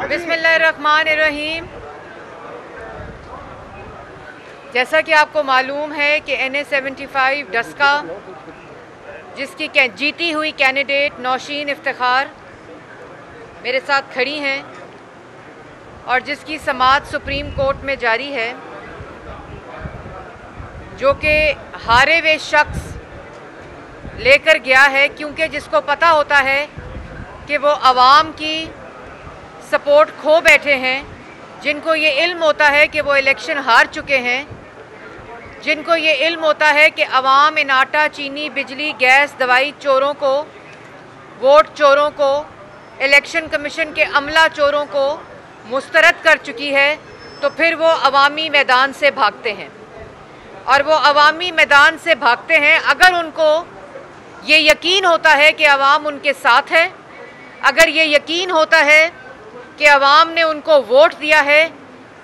बिस्मिल्लाहिर्रहमानिर्रहीम। जैसा कि आपको मालूम है कि NA-75 डस्का, जिसकी जीती हुई कैंडिडेट नौशीन इफ्तिखार मेरे साथ खड़ी हैं और जिसकी समाअत सुप्रीम कोर्ट में जारी है, जो कि हारे हुए शख्स लेकर गया है, क्योंकि जिसको पता होता है कि वो आवाम की सपोर्ट खो बैठे हैं, जिनको ये इल्म होता है कि वो इलेक्शन हार चुके हैं, जिनको ये इल्म होता है कि अवाम इन आटा, चीनी, बिजली, गैस, दवाई चोरों को, वोट चोरों को, इलेक्शन कमीशन के अमला चोरों को मुस्तरद कर चुकी है, तो फिर वो अवामी मैदान से भागते हैं। और वो अवामी मैदान से भागते हैं अगर उनको ये यकीन होता है कि अवाम उनके साथ है, अगर ये यकीन होता है कि अवाम ने उनको वोट दिया है,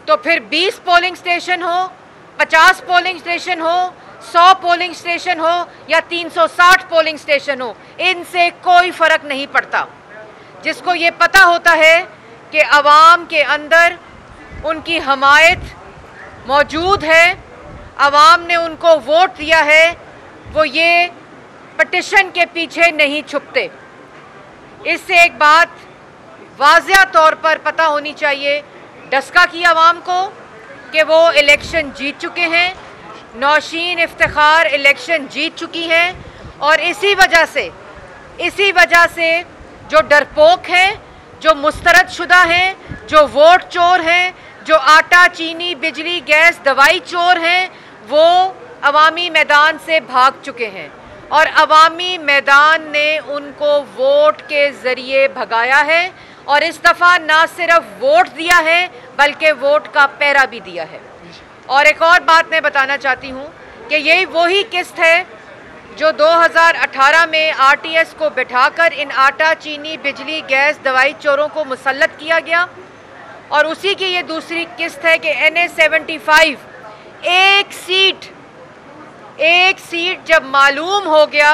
तो फिर 20 पोलिंग स्टेशन हो, 50 पोलिंग स्टेशन हो, 100 पोलिंग स्टेशन हो या 360 पोलिंग स्टेशन हो, इनसे कोई फ़र्क नहीं पड़ता। जिसको ये पता होता है कि अवाम के अंदर उनकी हमायत मौजूद है, अवाम ने उनको वोट दिया है, वो ये पटिशन के पीछे नहीं छुपते। इससे एक बात वाज़िया तौर पर पता होनी चाहिए डस्का की आवाम को कि वो इलेक्शन जीत चुके हैं, नौशीन इफ्तिखार इलेक्शन जीत चुकी हैं। और इसी वजह से जो डरपोक हैं, जो मुस्तरद शुदा हैं, जो वोट चोर हैं, जो आटा, चीनी, बिजली, गैस, दवाई चोर हैं, वो अवामी मैदान से भाग चुके हैं। और अवामी मैदान ने उनको वोट के ज़रिए भगाया है, और इस दफ़ा ना सिर्फ वोट दिया है बल्कि वोट का पैरा भी दिया है। और एक और बात मैं बताना चाहती हूँ कि यही वही किस्त है जो 2018 में RTS को बिठाकर इन आटा, चीनी, बिजली, गैस, दवाई चोरों को मुसल्लत किया गया, और उसी की ये दूसरी किस्त है कि NA-75 एक सीट जब मालूम हो गया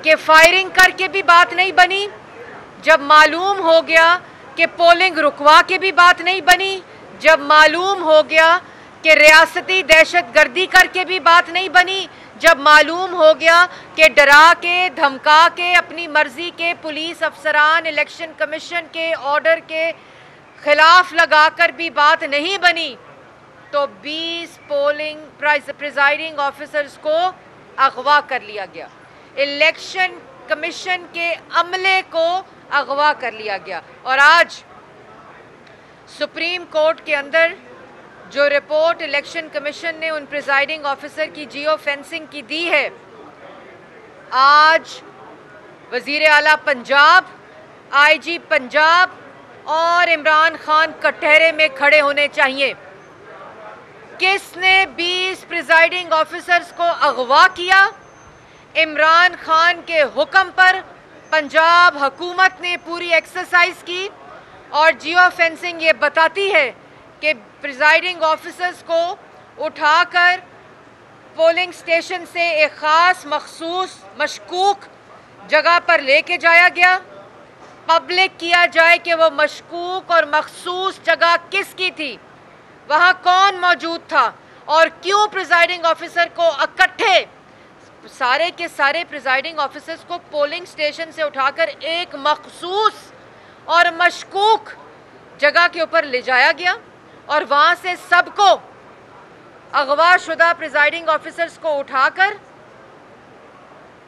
कि फायरिंग करके भी बात नहीं बनी, जब मालूम हो गया कि पोलिंग रुकवा के भी बात नहीं बनी, जब मालूम हो गया कि रियासती दहशतगर्दी करके भी बात नहीं बनी, जब मालूम हो गया कि डरा के, धमका के, अपनी मर्जी के पुलिस अफसरान इलेक्शन कमीशन के ऑर्डर के खिलाफ लगाकर भी बात नहीं बनी, तो 20 पोलिंग प्रिजाइडिंग ऑफिसर्स को अगवा कर लिया गया, इलेक्शन कमीशन के अमले को अगवा कर लिया गया। और आज सुप्रीम कोर्ट के अंदर जो रिपोर्ट इलेक्शन कमीशन ने उन प्रिजाइडिंग ऑफिसर की जियो फेंसिंग की दी है, आज वज़ीर आला पंजाब, IG पंजाब और इमरान खान कटहरे में खड़े होने चाहिए। किसने 20 प्रिजाइडिंग ऑफिसर्स को अगवा किया? इमरान खान के हुक्म पर पंजाब हुकूमत ने पूरी एक्सरसाइज की, और जियो फेंसिंग ये बताती है कि प्रिजाइडिंग ऑफिसर्स को उठाकर पोलिंग स्टेशन से एक ख़ास मखसूस मशकूक जगह पर लेके जाया गया। पब्लिक किया जाए कि वो मशकूक और मखसूस जगह किसकी थी, वहाँ कौन मौजूद था, और क्यों प्रिजाइडिंग ऑफिसर को इकट्ठे सारे के सारे प्रिजाइडिंग ऑफिसर्स को पोलिंग स्टेशन से उठाकर एक मखसूस और मशकूक जगह के ऊपर ले जाया गया, और वहाँ से सबको अगवा शुदा प्रिजाइडिंग ऑफिसर्स को उठाकर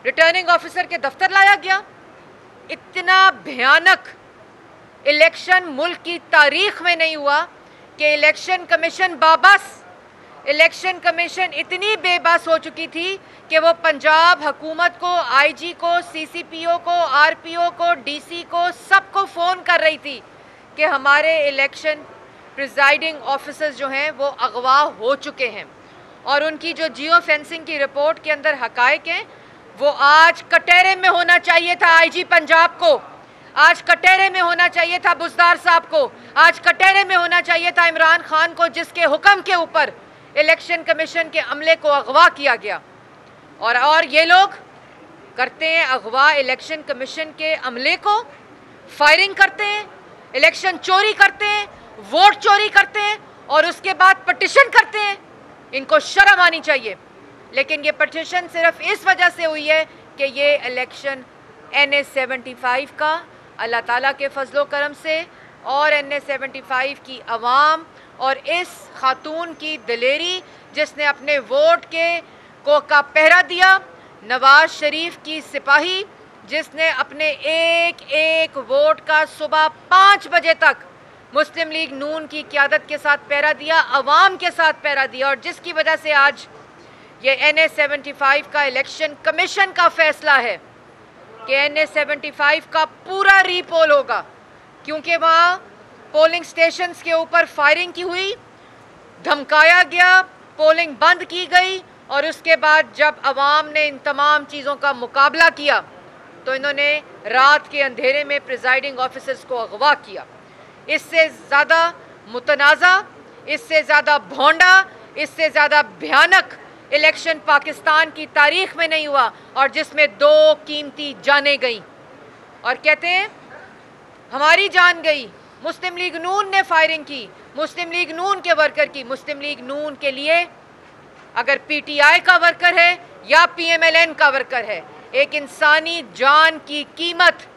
रिटर्निंग ऑफिसर के दफ्तर लाया गया। इतना भयानक इलेक्शन मुल्क की तारीख में नहीं हुआ कि इलेक्शन कमीशन बाबस, इलेक्शन कमीशन इतनी बेबस हो चुकी थी कि वो पंजाब हुकूमत को, IG को, CCPO को, RPO को, DC को, सबको फ़ोन कर रही थी कि हमारे इलेक्शन प्रिजाइडिंग ऑफिसर्स जो हैं वो अगवा हो चुके हैं। और उनकी जो जियो फेंसिंग की रिपोर्ट के अंदर हकायक हैं, वो आज कटहरे में होना चाहिए था IG पंजाब को, आज कटहरे में होना चाहिए था बुज़दार साहब को, आज कटहरे में होना चाहिए था इमरान खान को, जिसके हुक्म के ऊपर इलेक्शन कमीशन के अमले को अगवा किया गया। और ये लोग करते हैं अगवा इलेक्शन कमीशन के अमले को, फायरिंग करते हैं, इलेक्शन चोरी करते हैं, वोट चोरी करते हैं और उसके बाद पिटीशन करते हैं। इनको शर्म आनी चाहिए। लेकिन ये पिटीशन सिर्फ इस वजह से हुई है कि ये इलेक्शन NA-75 का अल्लाह ताला के फजलो करम से और NA-75 की अवाम और इस खातून की दिलेरी जिसने अपने वोट का पहरा दिया, नवाज शरीफ की सिपाही जिसने अपने एक एक वोट का सुबह 5 बजे तक मुस्लिम लीग नून की क़यादत के साथ पहरा दिया, अवाम के साथ पहरा दिया, और जिसकी वजह से आज ये NA-75 का इलेक्शन कमीशन का फैसला है कि NA-75 का पूरा रीपोल होगा, क्योंकि वहाँ पोलिंग स्टेशंस के ऊपर फायरिंग की हुई, धमकाया गया, पोलिंग बंद की गई और उसके बाद जब अवाम ने इन तमाम चीज़ों का मुकाबला किया तो इन्होंने रात के अंधेरे में प्रिजाइडिंग ऑफिसर्स को अगवा किया। इससे ज़्यादा मुतनाज़ा, इससे ज़्यादा भोंडा, इससे ज़्यादा भयानक इलेक्शन पाकिस्तान की तारीख में नहीं हुआ, और जिसमें 2 कीमती जानें गईं। और कहते हैं हमारी जान गई, मुस्लिम लीग नून ने फायरिंग की, मुस्लिम लीग नून के वर्कर की। मुस्लिम लीग नून के लिए अगर PTI का वर्कर है या PMLN का वर्कर है, एक इंसानी जान की कीमत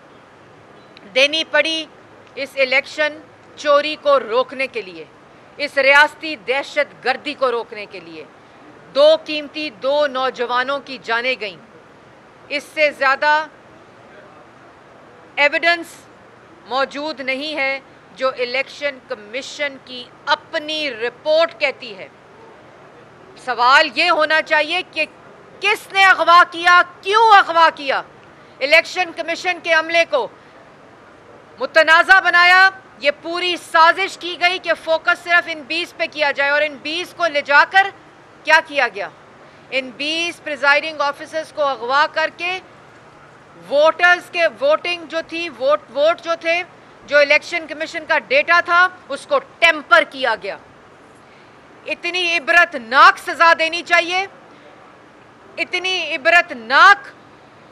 देनी पड़ी इस इलेक्शन चोरी को रोकने के लिए, इस रियासती दहशत गर्दी को रोकने के लिए। 2 कीमती 2 नौजवानों की जानें गईं। इससे ज़्यादा एविडेंस मौजूद नहीं है जो इलेक्शन कमीशन की अपनी रिपोर्ट कहती है। सवाल ये होना चाहिए कि किसने अगवा किया, क्यों अगवा किया। इलेक्शन कमीशन के अमले को मुतनाज़ा बनाया। ये पूरी साजिश की गई कि फोकस सिर्फ इन 20 पे किया जाए, और इन 20 को ले जाकर क्या किया गया, इन 20 प्रिजाइडिंग ऑफिसर्स को अगवा करके वोटर्स के वोटिंग जो थी, वोट जो थे, जो इलेक्शन कमीशन का डेटा था, उसको टेम्पर किया गया। इतनी इबरतनाक सज़ा देनी चाहिए, इतनी इबरतनाक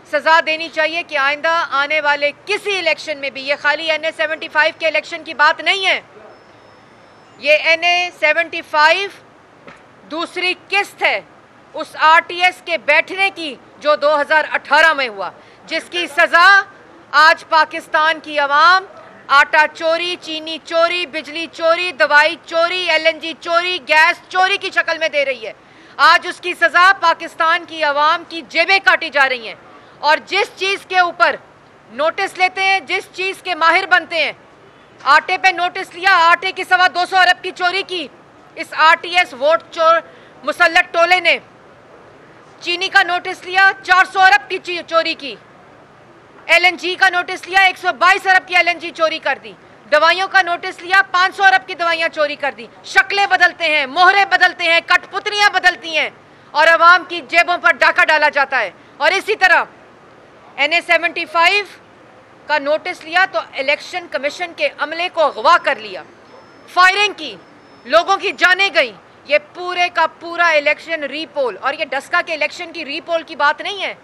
सज़ा देनी चाहिए कि आइंदा आने वाले किसी इलेक्शन में भी, ये खाली NA-75 के इलेक्शन की बात नहीं है, ये NA-75 दूसरी किस्त है उस RTS के बैठने की जो 2018 में हुआ, जिसकी सज़ा आज पाकिस्तान की आवाम आटा चोरी, चीनी चोरी, बिजली चोरी, दवाई चोरी, LNG चोरी, गैस चोरी की शक्ल में दे रही है। आज उसकी सज़ा पाकिस्तान की आवाम की जेबें काटी जा रही हैं। और जिस चीज़ के ऊपर नोटिस लेते हैं, जिस चीज़ के माहिर बनते हैं, आटे पे नोटिस लिया, आटे की 225 अरब की चोरी की इस RTS वोट चोर मुसल्लत टोले ने। चीनी का नोटिस लिया, 400 अरब की चोरी की। LNG का नोटिस लिया, 122 अरब की LNG चोरी कर दी। दवाइयों का नोटिस लिया, 500 अरब की दवाइयाँ चोरी कर दी। शक्लें बदलते हैं, मोहरे बदलते हैं, कठपुतलियाँ बदलती हैं और अवाम की जेबों पर डाका डाला जाता है। और इसी तरह NA-75 का नोटिस लिया तो इलेक्शन कमीशन के अमले को अगवा कर लिया, फायरिंग की, लोगों की जानें गई। ये पूरे का पूरा इलेक्शन रीपोल, और ये डस्का के इलेक्शन की रीपोल की बात नहीं है,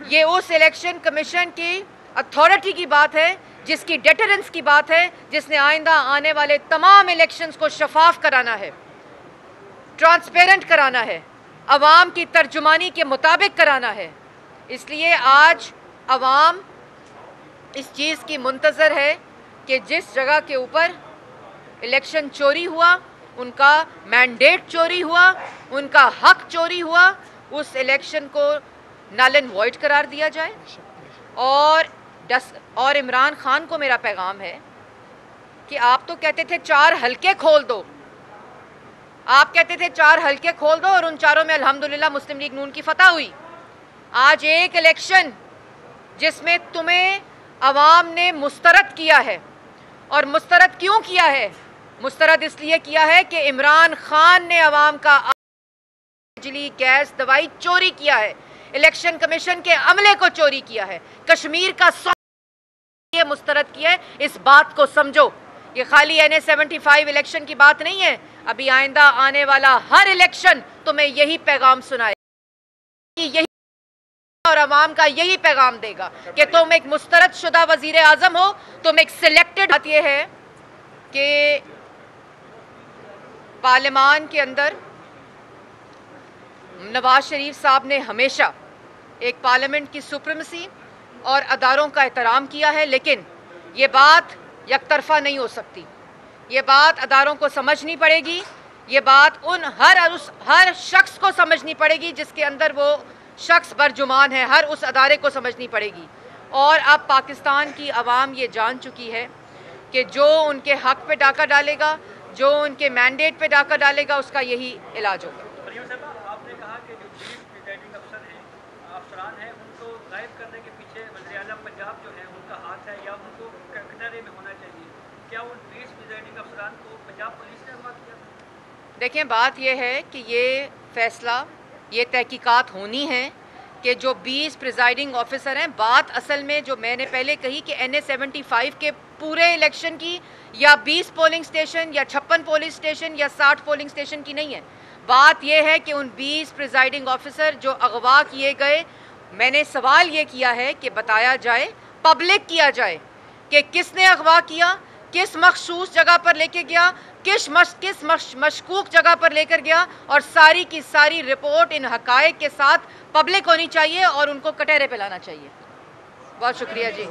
ये उस इलेक्शन कमीशन की अथॉरिटी की बात है, जिसकी डेटरेंस की बात है, जिसने आइंदा आने वाले तमाम इलेक्शंस को शफाफ कराना है, ट्रांसपेरेंट कराना है, अवाम की तर्जुमानी के मुताबिक कराना है। इसलिए आज अवाम इस चीज़ की मुंतज़र है कि जिस जगह के ऊपर इलेक्शन चोरी हुआ, उनका मैंडेट चोरी हुआ, उनका हक चोरी हुआ, उस इलेक्शन को नल एंड वॉइड करार दिया जाए। और इमरान खान को मेरा पैगाम है कि आप तो कहते थे 4 हलके खोल दो, आप कहते थे 4 हलके खोल दो और उन 4 में अल्हम्दुलिल्लाह मुस्लिम लीग नून की फतह हुई। आज एक इलेक्शन जिसमें तुम्हें अवाम ने मुस्तरद किया है, और मुस्तरद क्यों किया है? मुस्तरद इसलिए किया है कि इमरान खान ने अवाम का बिजली, गैस, दवाई चोरी किया है, इलेक्शन कमीशन के अमले को चोरी किया है, कश्मीर का ये मुस्तरद किया है। इस बात को समझो, ये खाली NA-75 इलेक्शन की बात नहीं है। अभी आइंदा आने वाला हर इलेक्शन तुम्हें यही पैगाम सुनाए कि यही और अवाम का यही पैगाम देगा कि तुम एक मुस्तरद शुदा वजीर आजम हो, तुम एक सिलेक्टेड। बात यह है कि पार्लियामान के अंदर नवाज शरीफ साहब ने हमेशा एक पार्लियामेंट की सुप्रीमेसी और अदारों का एहतराम किया है, लेकिन ये बात यकतरफा नहीं हो सकती। ये बात अदारों को समझनी पड़ेगी, ये बात हर शख्स को समझनी पड़ेगी जिसके अंदर वो शख्स बरजुमान है, हर उस अदारे को समझनी पड़ेगी। और अब पाकिस्तान की आवाम ये जान चुकी है कि जो उनके हक पे डाका डालेगा, जो उनके मैंडेट पे डाका डालेगा, उसका यही इलाज होगा। आपने कहा कि जो चीफ प्रिजाइडिंग अफसर हैं, अफसरान हैं, उनको गायब करने के पीछे वज़ीर-ए-आज़म पंजाब जो है उनका हाथ है या उनको कटघरे में होना चाहिए। क्या उन 20 प्रिजाइडिंग अफसरान को पंजाब पुलिस ने अगवा किया? देखें, बात यह है कि ये फैसला, ये तहकीकात होनी है कि जो 20 प्रिजाइडिंग ऑफिसर हैं, बात असल में जो मैंने पहले कही कि NA-75 के पूरे इलेक्शन की या 20 पोलिंग स्टेशन या 56 पोलिंग स्टेशन या 60 पोलिंग स्टेशन की नहीं है। बात यह है कि उन 20 प्रिजाइडिंग ऑफिसर जो अगवा किए गए, मैंने सवाल ये किया है कि बताया जाए, पब्लिक किया जाए कि किसने अगवा किया, किस मखसूस जगह पर लेके गया, किस मशकूक जगह पर लेकर गया, और सारी की सारी रिपोर्ट इन हकायक के साथ पब्लिक होनी चाहिए और उनको कटहरे पे लाना चाहिए। बहुत शुक्रिया जी।